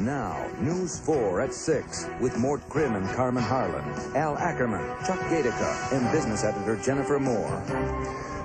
Now, News 4 at 6 with Mort, Crim, and Carmen Harlan, Al Ackerman, Chuck Gadica, and business editor Jennifer Moore.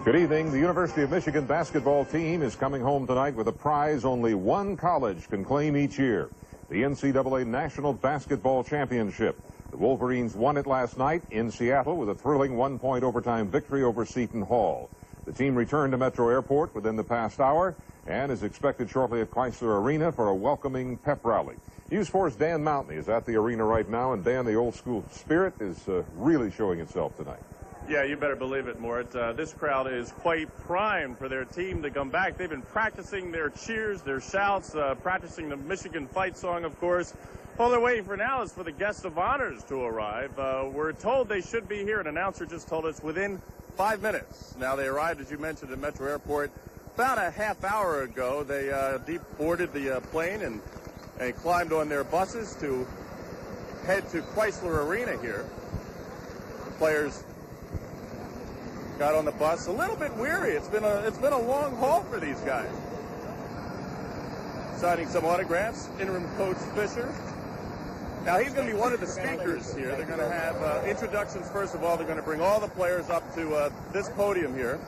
Good evening. The University of Michigan basketball team is coming home tonight with a prize only one college can claim each year, the NCAA National Basketball Championship. The Wolverines won it last night in Seattle with a thrilling one-point overtime victory over Seton Hall. The team returned to Metro Airport within the past hour and is expected shortly at Chrysler Arena for a welcoming pep rally. News 4's Dan Mountney is at the arena right now, and Dan, the old school spirit is really showing itself tonight. Yeah, you better believe it, Mort. This crowd is quite primed for their team to come back. They've been practicing their cheers, their shouts, practicing the Michigan fight song, of course. All they're waiting for now is for the guest of honors to arrive. We're told they should be here. An announcer just told us within 5 minutes. Now, they arrived, as you mentioned, at Metro Airport about a half hour ago. They boarded the plane and climbed on their buses to head to Chrysler Arena here. The players got on the bus a little bit weary. It's been a long haul for these guys. Signing some autographs, interim coach Fisher. Now, he's going to be one of the speakers here. They're going to have introductions. First of all, they're going to bring all the players up to this podium here.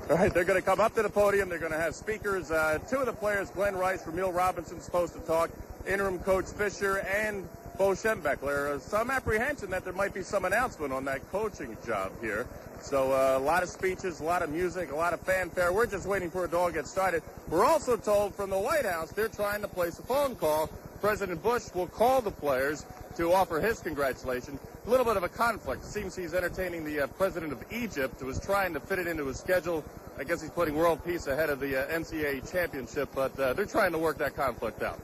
All right, they're going to come up to the podium. They're going to have speakers. Two of the players, Glenn Rice, Ramil Robinson, supposed to talk. Interim coach Fisher and Bo Schembechler. There's some apprehension that there might be some announcement on that coaching job here. So a lot of speeches, a lot of music, a lot of fanfare. We're just waiting for it to all get started. We're also told from the White House they're trying to place a phone call. President Bush will call the players to offer his congratulations. A little bit of a conflict. It seems he's entertaining the president of Egypt, who is trying to fit it into his schedule. I guess he's putting world peace ahead of the NCAA championship, but they're trying to work that conflict out.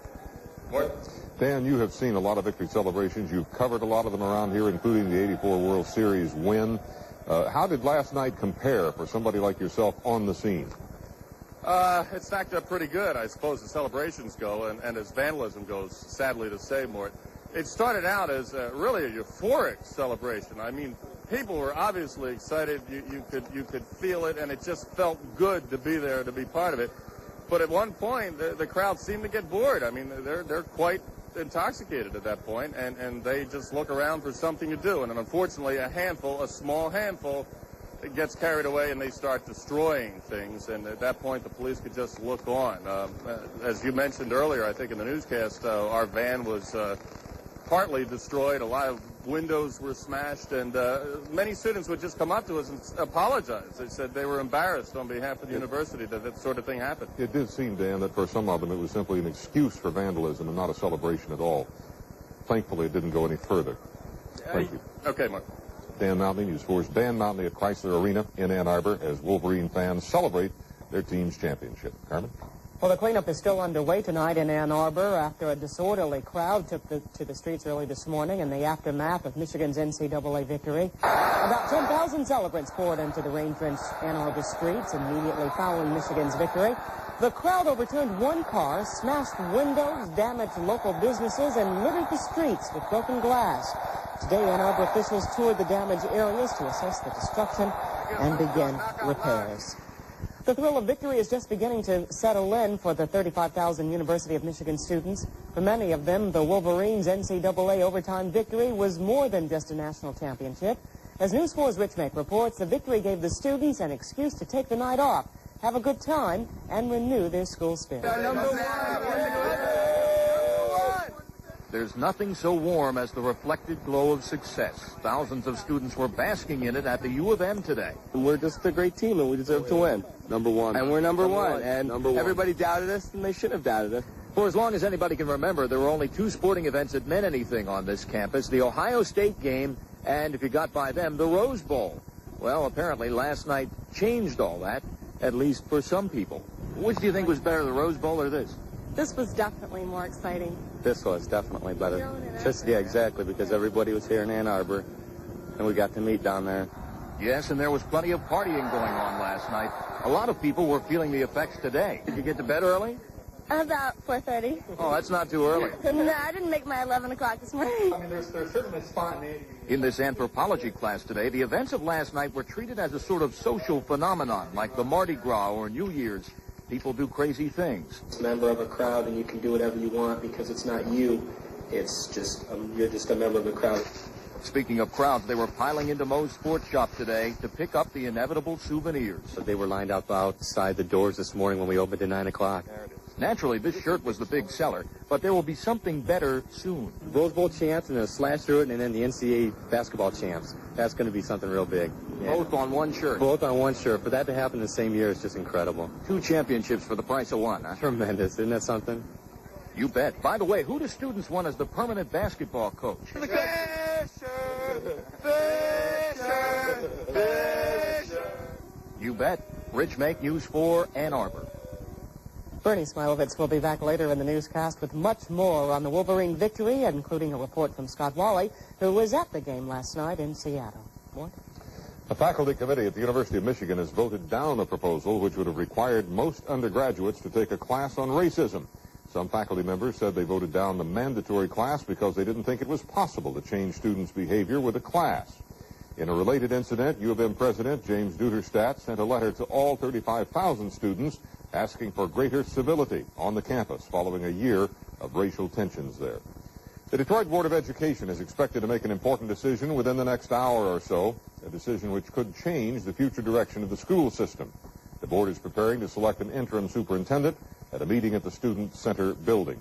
Mort? Dan, you have seen a lot of victory celebrations. You've covered a lot of them around here, including the '84 World Series win. How did last night compare for somebody like yourself on the scene? It stacked up pretty good, I suppose, as celebrations go, and as vandalism goes, sadly to say, Mort. It started out as really a euphoric celebration. I mean, people were obviously excited. You could feel it, and it just felt good to be there, to be part of it. But at one point, the crowd seemed to get bored. I mean, they're quite intoxicated at that point, and they just look around for something to do. And unfortunately, a small handful, gets carried away and they start destroying things. And at that point, the police could just look on. As you mentioned earlier, I think in the newscast, our van was partly destroyed. A lot of windows were smashed, and many students would just come up to us and apologize. They said they were embarrassed on behalf of the university that that sort of thing happened. It did seem, Dan, that for some of them it was simply an excuse for vandalism and not a celebration at all. Thankfully, it didn't go any further. Thank you. Okay, Mark. Dan Mountney, News 4's Dan Mountney at Chrysler Arena in Ann Arbor as Wolverine fans celebrate their team's championship. Carmen? Well, the cleanup is still underway tonight in Ann Arbor after a disorderly crowd took to the streets early this morning in the aftermath of Michigan's NCAA victory. About 10,000 celebrants poured into the rain-drenched Ann Arbor streets immediately following Michigan's victory. The crowd overturned one car, smashed windows, damaged local businesses, and littered the streets with broken glass. Today, Ann Arbor officials toured the damaged areas to assess the destruction and begin repairs. The thrill of victory is just beginning to settle in for the 35,000 University of Michigan students. For many of them, the Wolverines' NCAA overtime victory was more than just a national championship. As News 4's Rich Make reports, the victory gave the students an excuse to take the night off, have a good time, and renew their school spirit. There's nothing so warm as the reflected glow of success. Thousands of students were basking in it at the U of M today. We're just a great team, and we deserve to win. Number one. And we're number one. And everybody doubted us, and they shouldn't have doubted us. For as long as anybody can remember, there were only two sporting events that meant anything on this campus, the Ohio State game, and if you got by them, the Rose Bowl. Well, apparently last night changed all that, at least for some people. Which do you think was better, the Rose Bowl or this? This was definitely more exciting. This was definitely better. Yeah, exactly, because everybody was here in Ann Arbor, and we got to meet down there. Yes, and there was plenty of partying going on last night. A lot of people were feeling the effects today. Did you get to bed early? About 4:30. Oh, that's not too early. No, I didn't make my 11 o'clock this morning. I mean, there's certainly spontaneity. In this anthropology class today, the events of last night were treated as a sort of social phenomenon, like the Mardi Gras or New Year's. people do crazy things. It's a member of a crowd, and you can do whatever you want because it's not you. It's just, you're just a member of the crowd. Speaking of crowds, they were piling into Moe's Sports Shop today to pick up the inevitable souvenirs. They were lined up outside the doors this morning when we opened at 9 o'clock. Naturally, this shirt was the big seller, but there will be something better soon. Rose Bowl champs and a slash through it, and then the NCAA basketball champs. That's going to be something real big. Yeah. Both on one shirt. Both on one shirt. For that to happen the same year is just incredible. 2 championships for the price of one, huh? Tremendous. Isn't that something? You bet. By the way, who do students want as the permanent basketball coach? You bet. Rich Make News 4, Ann Arbor. Bernie Smilovitz will be back later in the newscast with much more on the Wolverine victory, including a report from Scott Wally, who was at the game last night in Seattle. Mort? A faculty committee at the University of Michigan has voted down a proposal which would have required most undergraduates to take a class on racism. Some faculty members said they voted down the mandatory class because they didn't think it was possible to change students' behavior with a class. In a related incident, U of M President James Duderstadt sent a letter to all 35,000 students asking for greater civility on the campus following a year of racial tensions there. The Detroit Board of Education is expected to make an important decision within the next hour or so, a decision which could change the future direction of the school system. The board is preparing to select an interim superintendent at a meeting at the Student Center building.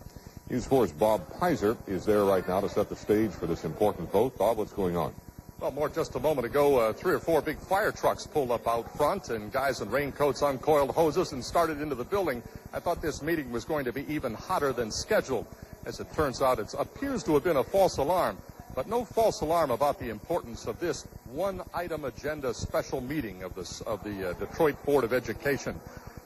News 4's Bob Pizer is there right now to set the stage for this important vote. Bob, what's going on? Well, Mort, just a moment ago, 3 or 4 big fire trucks pulled up out front, and guys in raincoats uncoiled hoses and started into the building. I thought this meeting was going to be even hotter than scheduled. As it turns out, it appears to have been a false alarm, but no false alarm about the importance of this one-item agenda special meeting of the Detroit Board of Education.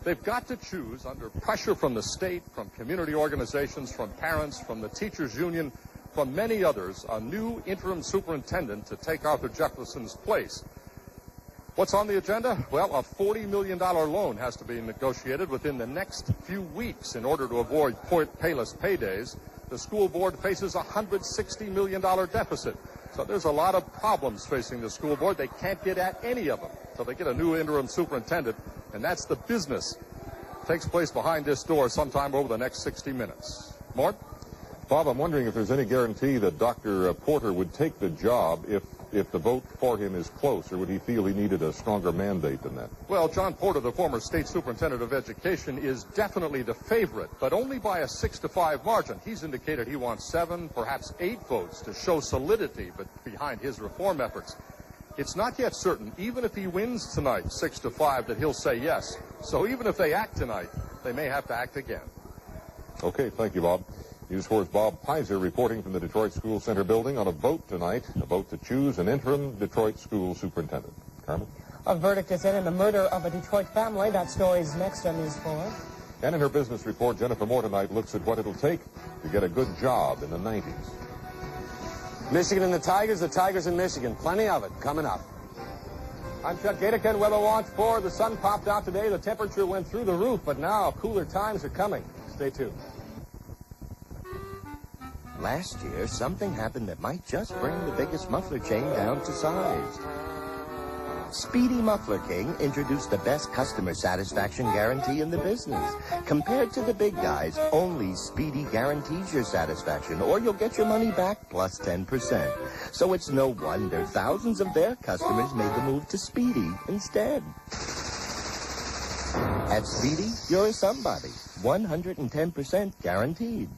They've got to choose, under pressure from the state, from community organizations, from parents, from the teachers' union, from many others, a new interim superintendent to take Arthur Jefferson's place. What's on the agenda? Well, a $40 million loan has to be negotiated within the next few weeks in order to avoid payless paydays. The school board faces a $160 million deficit. So there's a lot of problems facing the school board. They can't get at any of them. So they get a new interim superintendent, and that's the business. Takes place behind this door sometime over the next 60 minutes. Mort? Bob, I'm wondering if there's any guarantee that Dr. Porter would take the job if the vote for him is close, or would he feel he needed a stronger mandate than that? Well, John Porter, the former state superintendent of education, is definitely the favorite, but only by a 6-5 margin. He's indicated he wants 7, perhaps 8 votes to show solidity behind his reform efforts. It's not yet certain, even if he wins tonight 6-5, that he'll say yes. So even if they act tonight, they may have to act again. Okay, thank you, Bob. News 4's Bob Pizer reporting from the Detroit School Center building on a vote tonight, a vote to choose an interim Detroit school superintendent. Carmen? A verdict is in the murder of a Detroit family. That story's next on News 4. And in her business report, Jennifer Mort tonight looks at what it'll take to get a good job in the 90s. Michigan and the Tigers in Michigan. Plenty of it coming up. I'm Chuck Gadica and Weather Watch 4. The sun popped out today. The temperature went through the roof, but now cooler times are coming. Stay tuned. Last year, something happened that might just bring the biggest muffler chain down to size. Speedy Muffler King introduced the best customer satisfaction guarantee in the business. Compared to the big guys, only Speedy guarantees your satisfaction, or you'll get your money back plus 10%. So it's no wonder thousands of their customers made the move to Speedy instead. At Speedy, you're a somebody. 110% guaranteed.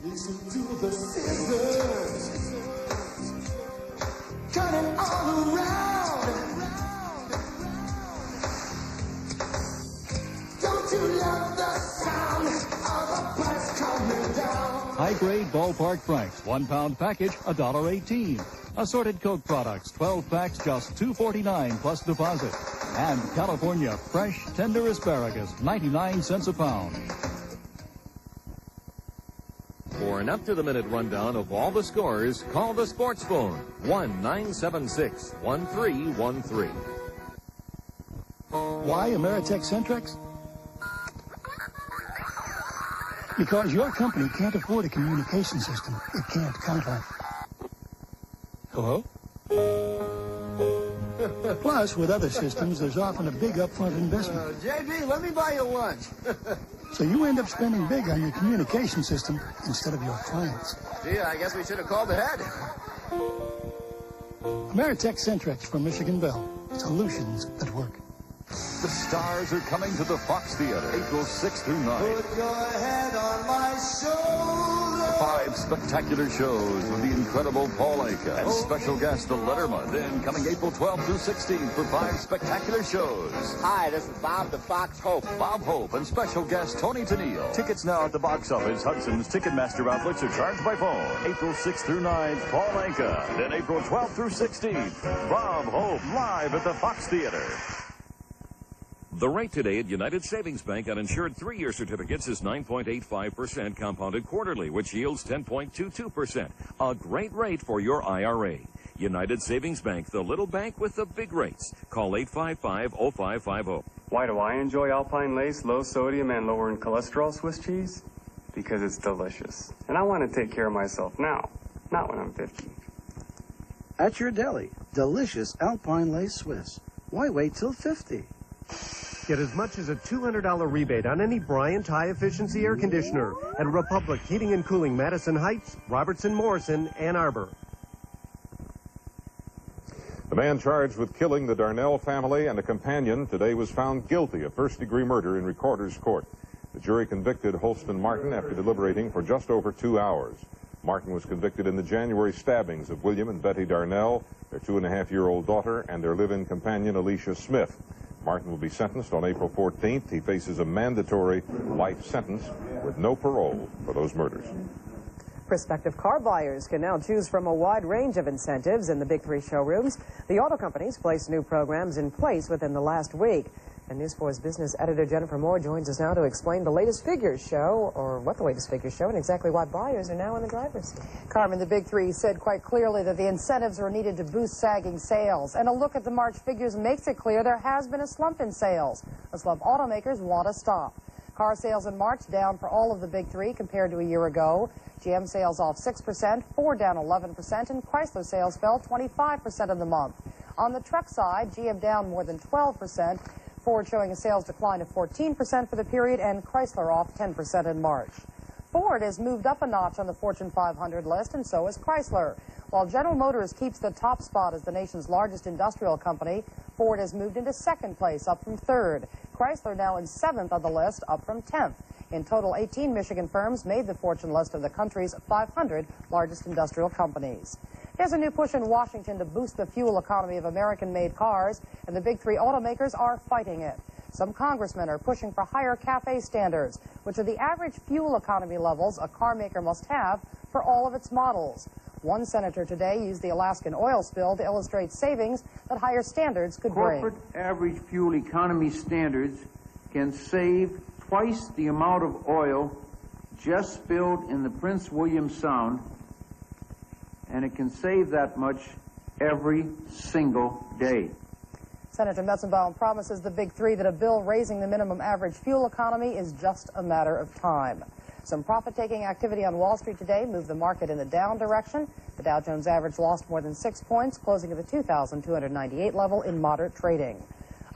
Listen to the scissors turning all around. Don't you love the sound of a price coming down? High-grade ballpark price, 1-pound package, $1.18. Assorted Coke products, 12 packs, just $2.49 plus deposit. And California fresh, tender asparagus, 99 cents a pound. For an up-to-the-minute rundown of all the scores, call the sports phone, 1-976-1313. Why Ameritech Centrex? Because your company can't afford a communication system it can't count on. Hello? Plus, with other systems, there's often a big upfront investment. JB, let me buy you lunch. So you end up spending big on your communication system instead of your clients. Gee, I guess we should have called ahead. Ameritech Centrex from Michigan Bell. Solutions that work. The stars are coming to the Fox Theater, April 6th through 9th. Put your head on my shoulder. 5 spectacular shows with the incredible Paul Anka and special guest The Letterman. Then coming April 12th through 16th for 5 spectacular shows. Hi, this is Bob the Fox Hope. Bob Hope and special guest Tony Tennille. Tickets now at the box office. Hudson's Ticketmaster outlets are charged by phone. April 6th through 9th, Paul Anka. Then April 12th through 16th, Bob Hope live at the Fox Theater. The rate today at United Savings Bank on insured 3-year certificates is 9.85% compounded quarterly, which yields 10.22%. A great rate for your IRA. United Savings Bank, the little bank with the big rates. Call 855-0550. Why do I enjoy Alpine Lace, low sodium, and lower in cholesterol Swiss cheese? Because it's delicious. And I want to take care of myself now, not when I'm 50. At your deli, delicious Alpine Lace Swiss. Why wait till 50? Get as much as a $200 rebate on any Bryant high-efficiency air conditioner at Republic Heating and Cooling, Madison Heights, Robertson Morrison, Ann Arbor. The man charged with killing the Darnell family and a companion today was found guilty of first-degree murder in Recorder's Court. The jury convicted Holston Martin after deliberating for just over 2 hours. Martin was convicted in the January stabbings of William and Betty Darnell, their 2.5-year-old daughter, and their live-in companion, Alicia Smith. Martin will be sentenced on April 14th. He faces a mandatory life sentence with no parole for those murders. Prospective car buyers can now choose from a wide range of incentives in the Big Three showrooms. The auto companies placed new programs in place within the last week. And News 4's business editor Jennifer Moore joins us now to explain the latest figures show, or what the latest figures show, and exactly why buyers are now in the driver's seat. Carmen, the Big Three said quite clearly that the incentives are needed to boost sagging sales. And a look at the March figures makes it clear there has been a slump in sales, a slump automakers want to stop. Car sales in March down for all of the Big Three compared to a year ago. GM sales off 6%, Ford down 11%, and Chrysler sales fell 25% in the month. On the truck side, GM down more than 12%. Ford showing a sales decline of 14% for the period, and Chrysler off 10% in March. Ford has moved up a notch on the Fortune 500 list, and so has Chrysler. While General Motors keeps the top spot as the nation's largest industrial company, Ford has moved into second place, up from third. Chrysler now in 7th on the list, up from 10th. In total, 18 Michigan firms made the Fortune list of the country's 500 largest industrial companies. There's a new push in Washington to boost the fuel economy of American-made cars, and the Big Three automakers are fighting it. Some congressmen are pushing for higher CAFE standards, which are the average fuel economy levels a car maker must have for all of its models. One senator today used the Alaskan oil spill to illustrate savings that higher standards could bring. Corporate average fuel economy standards can save twice the amount of oil just spilled in the Prince William Sound, and it can save that much every single day. Senator Metzenbaum promises the Big Three that a bill raising the minimum average fuel economy is just a matter of time. Some profit-taking activity on Wall Street today moved the market in the down direction. The Dow Jones average lost more than 6 points, closing at the 2,298 level in moderate trading.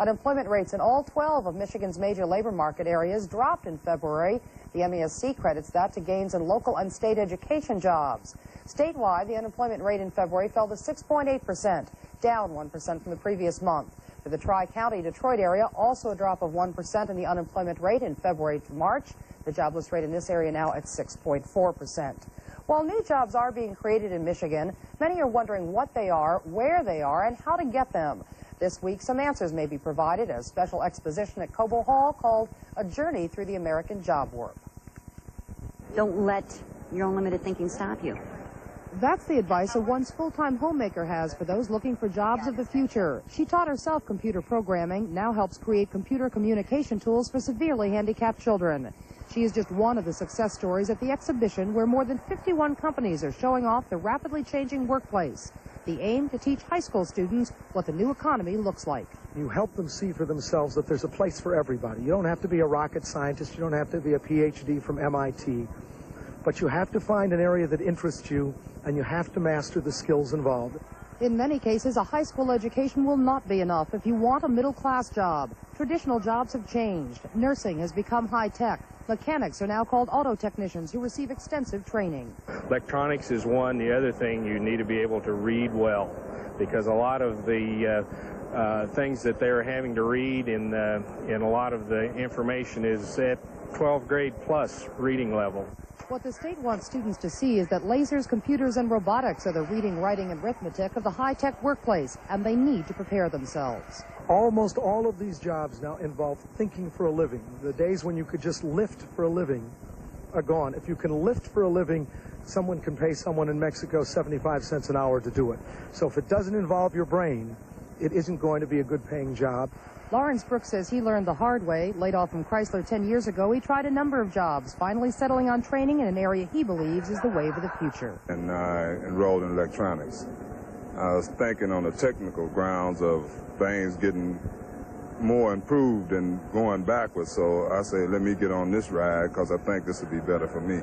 Unemployment rates in all 12 of Michigan's major labor market areas dropped in February. The MESC credits that to gains in local and state education jobs. Statewide, the unemployment rate in February fell to 6.8%, down 1% from the previous month. For the Tri-County Detroit area, also a drop of 1% in the unemployment rate in February to March. The jobless rate in this area now at 6.4%. While new jobs are being created in Michigan, many are wondering what they are, where they are, and how to get them. This week, some answers may be provided as special exposition at Cobo Hall called A Journey Through the American Job Warp. Don't let your own limited thinking stop you. That's the advice a once full-time homemaker has for those looking for jobs of the future. She taught herself computer programming, now helps create computer communication tools for severely handicapped children. She is just one of the success stories at the exhibition where more than 51 companies are showing off the rapidly changing workplace. The aim to teach high school students what the new economy looks like. You help them see for themselves that there's a place for everybody. You don't have to be a rocket scientist. You don't have to be a PhD from MIT. But you have to find an area that interests you, and you have to master the skills involved. In many cases, a high school education will not be enough if you want a middle-class job. Traditional jobs have changed. Nursing has become high-tech. Mechanics are now called auto technicians who receive extensive training. Electronics is one. The other thing, you need to be able to read well, because a lot of the things that they're having to read in a lot of the information is at 12th grade plus reading level. What the state wants students to see is that lasers, computers, and robotics are the reading, writing, and arithmetic of the high-tech workplace, and they need to prepare themselves. Almost all of these jobs now involve thinking for a living. The days when you could just lift for a living are gone. If you can lift for a living, someone can pay someone in Mexico 75 cents an hour to do it. So if it doesn't involve your brain, it isn't going to be a good-paying job. Lawrence Brooks says he learned the hard way. Laid off from Chrysler 10 years ago, he tried a number of jobs, finally settling on training in an area he believes is the wave of the future. And I enrolled in electronics. I was thinking on the technical grounds of things getting more improved and going backwards, so I say, let me get on this ride because I think this would be better for me.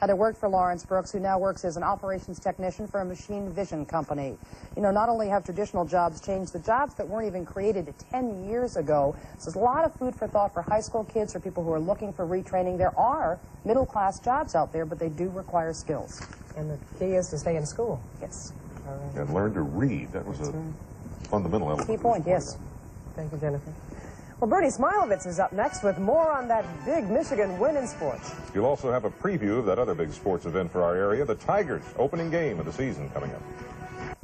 And it worked for Lawrence Brooks, who now works as an operations technician for a machine vision company. You know, not only have traditional jobs changed, the jobs that weren't even created 10 years ago. So there's a lot of food for thought for high school kids or people who are looking for retraining. There are middle-class jobs out there, but they do require skills. And the key is to stay in school. Yes. And learn to read. That was a fundamental element. Key point, yes. Thank you, Jennifer. Well, Bernie Smilovitz is up next with more on that big Michigan win in sports. You'll also have a preview of that other big sports event for our area, the Tigers' opening game of the season coming up.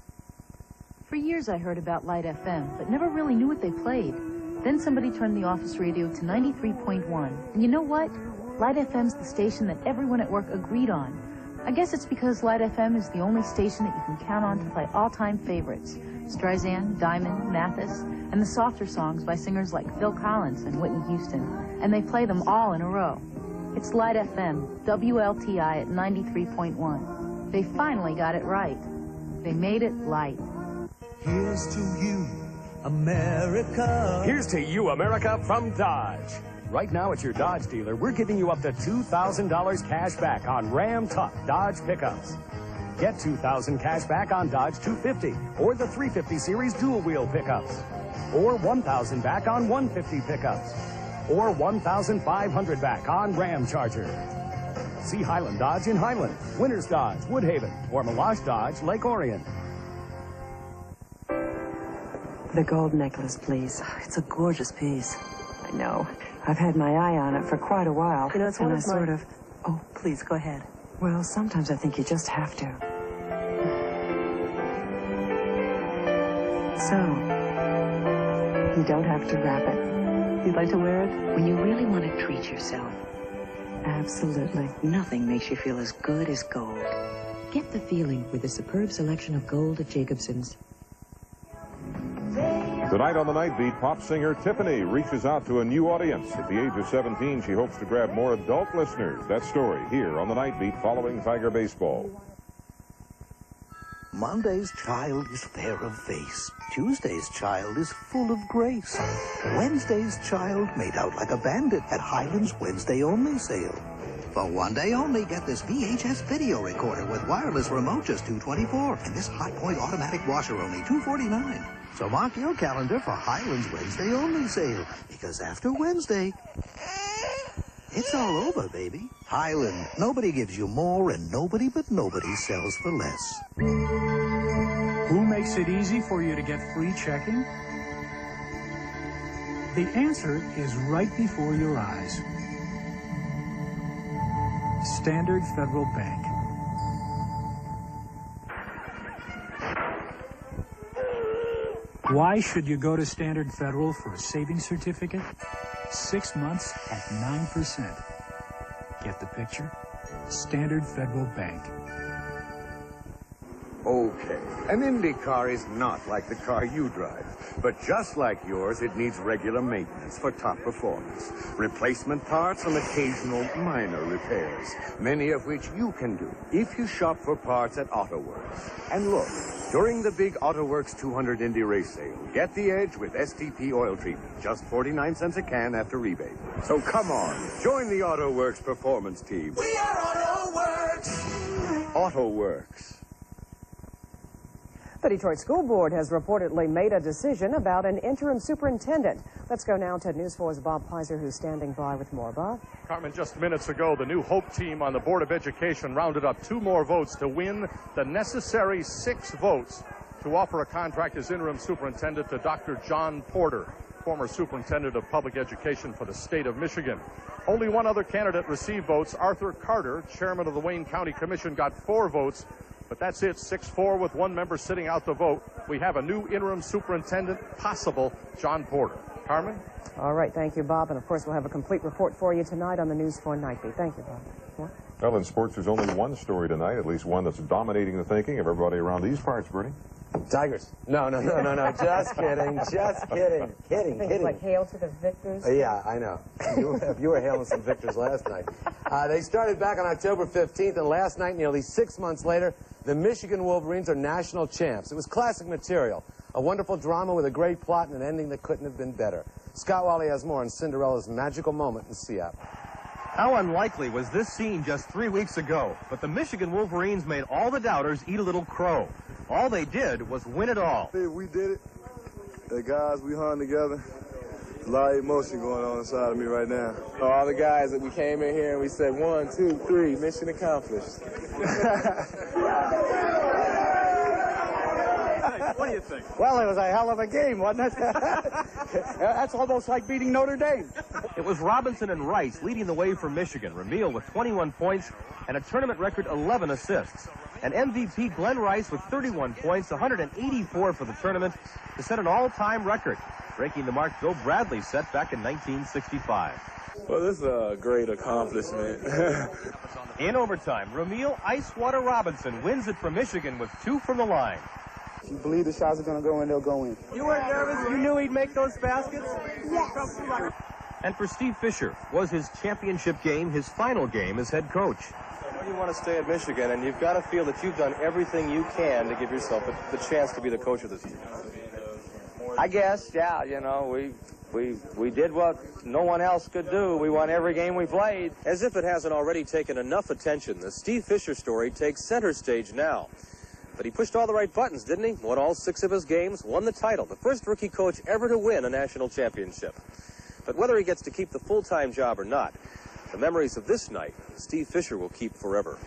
For years I heard about Light FM, but never really knew what they played. Then somebody turned the office radio to 93.1. And you know what? Light FM's the station that everyone at work agreed on. I guess it's because Light FM is the only station that you can count on to play all-time favorites. Streisand, Diamond, Mathis, and the softer songs by singers like Phil Collins and Whitney Houston. And they play them all in a row. It's Light FM, WLTI at 93.1. They finally got it right. They made it light. Here's to you, America. Here's to you, America, from Dodge. Right now at your Dodge dealer, we're giving you up to $2,000 cash back on Ram Tuck Dodge pickups. Get $2,000 cash back on Dodge 250 or the 350 series dual wheel pickups, or $1,000 back on 150 pickups, or $1,500 back on Ram Charger. See Highland Dodge in Highland, Winters Dodge, Woodhaven, or Melage Dodge, Lake Orion. The gold necklace, please. It's a gorgeous piece. I know. I've had my eye on it for quite a while. You know, it's one of my... Oh, please, go ahead. Well, sometimes I think you just have to. So, you don't have to wrap it. You'd like to wear it? When you really want to treat yourself. Absolutely. Nothing makes you feel as good as gold. Get the feeling with a superb selection of gold at Jacobson's. Tonight on the Night Beat, pop singer Tiffany reaches out to a new audience. At the age of 17, she hopes to grab more adult listeners. That story here on the Night Beat following Tiger baseball. Monday's child is fair of face. Tuesday's child is full of grace. Wednesday's child made out like a bandit at Highland's Wednesday Only sale. For one day only, get this VHS video recorder with wireless remote, just $224, and this Hot Point automatic washer, only $249. So mark your calendar for Highland's Wednesday Only sale, because after Wednesday, it's all over, baby. Highland, nobody gives you more, and nobody but nobody sells for less. Who makes it easy for you to get free checking? The answer is right before your eyes. Standard Federal Bank. Why should you go to Standard Federal for a savings certificate? 6 months at 9%. Get the picture? Standard Federal Bank. Okay, an Indy car is not like the car you drive, but just like yours, it needs regular maintenance for top performance. Replacement parts and occasional minor repairs, many of which you can do if you shop for parts at AutoWorks. And look, during the big AutoWorks 200 Indy race sale, get the edge with STP oil treatment, just 49 cents a can after rebate. So come on, join the AutoWorks performance team. We are AutoWorks. AutoWorks. The Detroit School Board has reportedly made a decision about an interim superintendent. Let's go now to News 4's Bob Pizer, who's standing by with more. Bob? Carmen, just minutes ago, the new Hope team on the Board of Education rounded up 2 more votes to win the necessary 6 votes to offer a contract as interim superintendent to Dr. John Porter, former superintendent of public education for the state of Michigan. Only one other candidate received votes. Arthur Carter, chairman of the Wayne County Commission, got 4 votes, but that's it, 6-4 with one member sitting out the vote. We have a new interim superintendent, possible, John Porter. Carmen? All right, thank you, Bob. And of course, we'll have a complete report for you tonight on the News 4 Night Beat. Thank you, Bob. What? Well, in sports, there's only one story tonight, at least one that's dominating the thinking of everybody around these parts, Bernie. Tigers. No. Just kidding. Kidding. Like hail to the victors? Yeah, I know. You were hailing some victors last night. They started back on October 15th, and last night, nearly 6 months later, the Michigan Wolverines are national champs. It was classic material. A wonderful drama with a great plot and an ending that couldn't have been better. Scott Wally has more on Cinderella's magical moment in Seattle. How unlikely was this scene just 3 weeks ago? But the Michigan Wolverines made all the doubters eat a little crow. All they did was win it all. We did it. The guys, we hung together. A lot of emotion going on inside of me right now. All the guys that we came in here and we said, 1, 2, 3, mission accomplished. What do you think? Well, it was a hell of a game, wasn't it? That's almost like beating Notre Dame. It was Robinson and Rice leading the way for Michigan. Ramil with 21 points and a tournament record 11 assists. And MVP Glenn Rice with 31 points, 184 for the tournament, to set an all-time record, breaking the mark Bill Bradley set back in 1965. Well, this is a great accomplishment. In overtime, Ramil Icewater Robinson wins it for Michigan with 2 from the line. If you believe the shots are going to go in, they'll go in. You weren't nervous? You knew he'd make those baskets? Yes. And for Steve Fisher, was his championship game his final game as head coach? You want to stay at Michigan, and you've got to feel that you've done everything you can to give yourself the chance to be the coach of this team. I guess, yeah, you know, we did what no one else could do. We won every game we played. As if it hasn't already taken enough attention, the Steve Fisher story takes center stage now. But he pushed all the right buttons, didn't he? Won all 6 of his games, won the title, the first rookie coach ever to win a national championship. But whether he gets to keep the full-time job or not, the memories of this night, Steve Fisher will keep forever.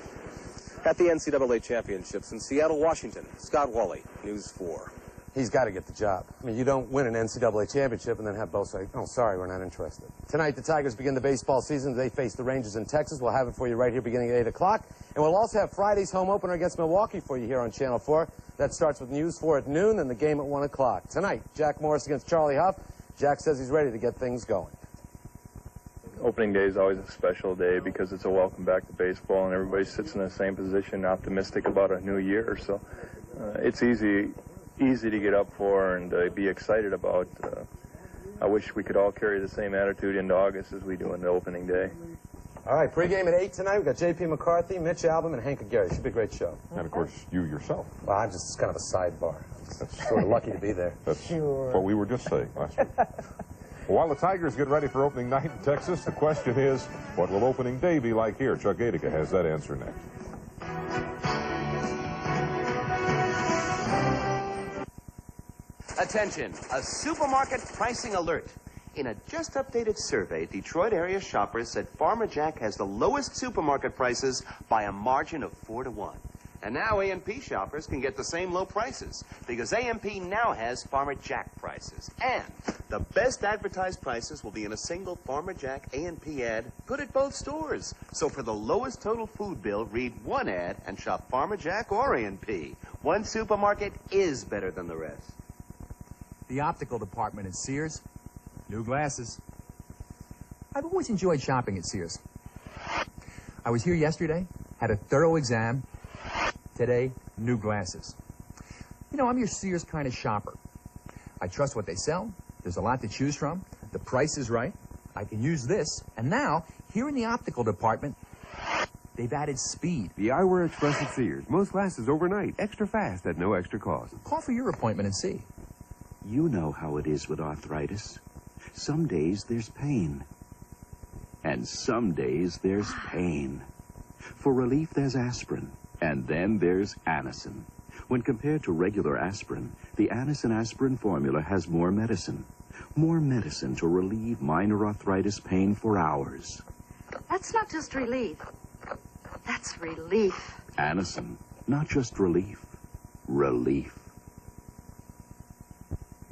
At the NCAA Championships in Seattle, Washington, Scott Wally, News 4. He's got to get the job. I mean, you don't win an NCAA championship and then have both say, oh, sorry, we're not interested. Tonight, the Tigers begin the baseball season. They face the Rangers in Texas. We'll have it for you right here beginning at 8 o'clock. And we'll also have Friday's home opener against Milwaukee for you here on Channel 4. That starts with News 4 at noon and the game at 1 o'clock. Tonight, Jack Morris against Charlie Huff. Jack says he's ready to get things going. Opening day is always a special day because it's a welcome back to baseball and everybody sits in the same position, optimistic about a new year. So it's easy to get up for and be excited about. I wish we could all carry the same attitude into August as we do in the opening day. All right, pregame at 8 tonight. We've got J.P. McCarthy, Mitch Albom, and Hank Aguirre. Should be a great show. And, of course, you yourself. Well, I'm just kind of a sidebar. That's sort of lucky to be there. That's what we were just saying last week. Well, while the Tigers get ready for opening night in Texas, the question is, what will opening day be like here? Chuck Gadica has that answer next. Attention, a supermarket pricing alert. In a just updated survey, Detroit area shoppers said Farmer Jack has the lowest supermarket prices by a margin of 4 to 1. And now A&P shoppers can get the same low prices because A&P now has Farmer Jack prices. And the best advertised prices will be in a single Farmer Jack A&P ad, good at both stores. So for the lowest total food bill, read one ad and shop Farmer Jack or A&P. One supermarket is better than the rest. The optical department at Sears. New glasses. I've always enjoyed shopping at Sears. I was here yesterday, had a thorough exam. Today, new glasses. You know, I'm your Sears kind of shopper. I trust what they sell. There's a lot to choose from. The price is right. I can use this. And now, here in the optical department, they've added speed. The Eyewear Express at Sears. Most glasses overnight, extra fast at no extra cost. Call for your appointment and see. You know how it is with arthritis. Some days there's pain. And some days there's pain. For relief, there's aspirin. And then there's Anacin. When compared to regular aspirin, the Anacin aspirin formula has more medicine. More medicine to relieve minor arthritis pain for hours. That's not just relief. That's relief. Anacin, not just relief. Relief.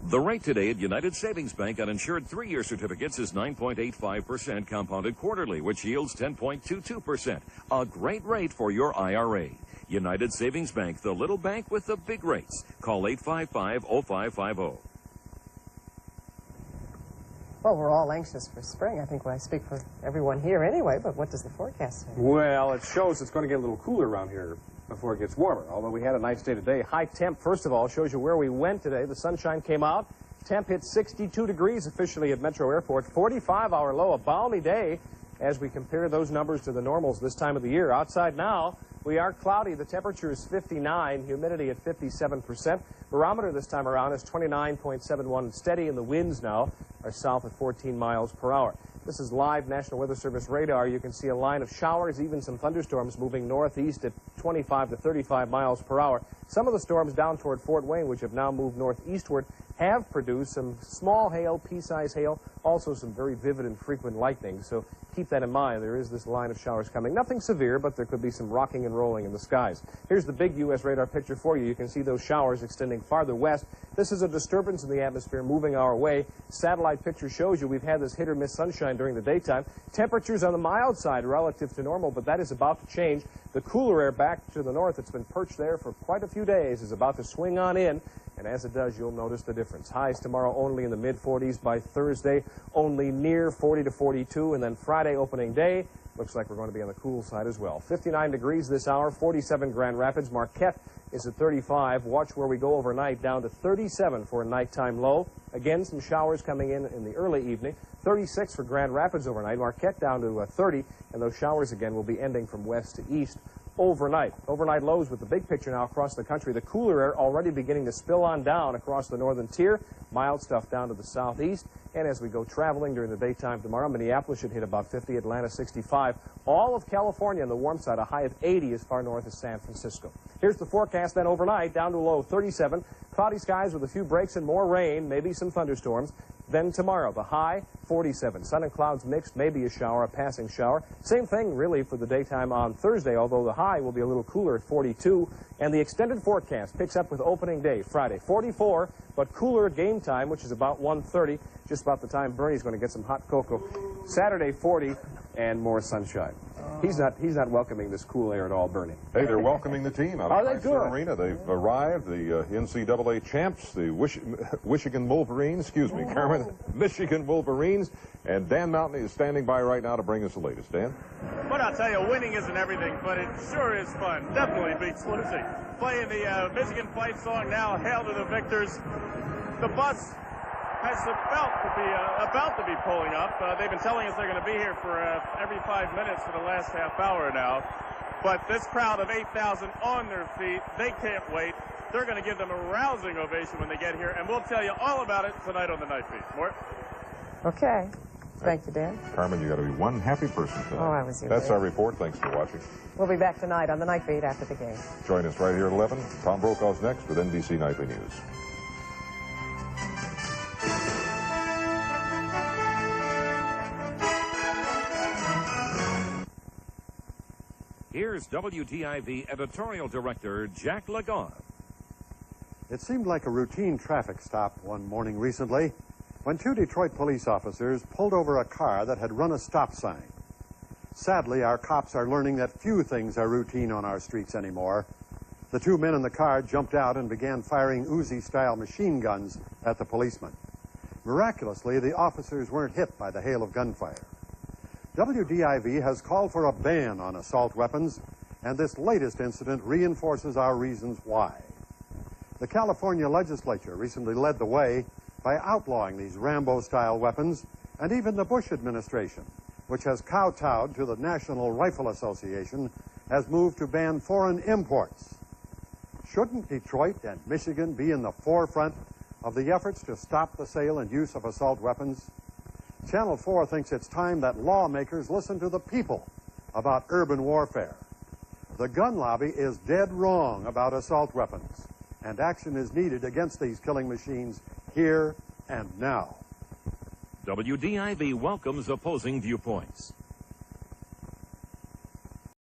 The rate today at United Savings Bank on insured 3-year certificates is 9.85% compounded quarterly, which yields 10.22%. A great rate for your IRA. United Savings Bank, the little bank with the big rates. Call 855-0550. Well, we're all anxious for spring. I think I speak for everyone here anyway, but what does the forecast say? Well, it shows it's going to get a little cooler around here before it gets warmer, although we had a nice day today. High temp, first of all, shows you where we went today. The sunshine came out. Temp hit 62 degrees officially at Metro Airport. 45-hour low, a balmy day as we compare those numbers to the normals this time of the year. Outside now, we are cloudy. The temperature is 59, humidity at 57%. Barometer this time around is 29.71, steady, and the winds now are south at 14 miles per hour. This is live National Weather Service radar. You can see a line of showers, even some thunderstorms moving northeast at 25 to 35 miles per hour. Some of the storms down toward Fort Wayne, which have now moved northeastward, have produced some small hail, pea-sized hail, also some very vivid and frequent lightning. So keep that in mind. There is this line of showers coming. Nothing severe, but there could be some rocking and rolling in the skies. Here's the big U.S. radar picture for you. You can see those showers extending farther west. This is a disturbance in the atmosphere moving our way. Satellite picture shows you we've had this hit-or-miss sunshine during the daytime. Temperatures on the mild side relative to normal, but that is about to change. The cooler air back to the north that's been perched there for quite a few days is about to swing on in. And as it does, you'll notice the difference. Highs tomorrow only in the mid-40s. By Thursday, only near 40 to 42. And then Friday opening day, looks like we're going to be on the cool side as well. 59 degrees this hour, 47 Grand Rapids. Marquette is at 35. Watch where we go overnight, down to 37 for a nighttime low. Again, some showers coming in the early evening. 36 for Grand Rapids overnight. Marquette down to 30. And those showers again will be ending from west to east overnight. Overnight lows with the big picture now across the country. The cooler air already beginning to spill on down across the northern tier. Mild stuff down to the southeast. And as we go traveling during the daytime tomorrow, Minneapolis should hit about 50, Atlanta 65. All of California on the warm side, a high of 80 as far north as San Francisco. Here's the forecast then overnight, down to a low of 37. Cloudy skies with a few breaks and more rain, maybe some thunderstorms. Then tomorrow, the high, 47. Sun and clouds mixed, maybe a shower, a passing shower. Same thing, really, for the daytime on Thursday, although the high will be a little cooler at 42. And the extended forecast picks up with opening day, Friday, 44, but cooler at game time, which is about 1:30, just about the time Bernie's going to get some hot cocoa. Saturday, 40, and more sunshine. He's not welcoming this cool air at all, Bernie. Hey, they're welcoming the team out of Are they good? Arena. They've arrived, the NCAA champs, the Michigan Wolverines, excuse me, Carmen, Michigan Wolverines, and Dan Mountain is standing by right now to bring us the latest. Dan? But I'll tell you, winning isn't everything, but it sure is fun. Definitely beats losing. Playing the Michigan fight song now, Hail to the Victors. The bus has about to be pulling up. They've been telling us they're going to be here for every 5 minutes for the last half hour now. But this crowd of 8,000 on their feet, they can't wait. They're going to give them a rousing ovation when they get here, and we'll tell you all about it tonight on the Night Feed. Mort? Okay. Thank you, Dan. Carmen, you got to be one happy person tonight. Oh, I was here. That's our report. Thanks for watching. We'll be back tonight on the Night Feed after the game. Join us right here at 11. Tom Brokaw's next with NBC Nightly News. Here's WDIV editorial director Jac LeGoff. It seemed like a routine traffic stop one morning recently when 2 Detroit police officers pulled over a car that had run a stop sign. Sadly, our cops are learning that few things are routine on our streets anymore. The 2 men in the car jumped out and began firing Uzi-style machine guns at the policemen. Miraculously, the officers weren't hit by the hail of gunfire. WDIV has called for a ban on assault weapons, and this latest incident reinforces our reasons why. The California legislature recently led the way by outlawing these Rambo-style weapons, and even the Bush administration, which has kowtowed to the National Rifle Association, has moved to ban foreign imports. Shouldn't Detroit and Michigan be in the forefront of the efforts to stop the sale and use of assault weapons? Channel 4 thinks it's time that lawmakers listen to the people about urban warfare. The gun lobby is dead wrong about assault weapons, and action is needed against these killing machines here and now. WDIV welcomes opposing viewpoints.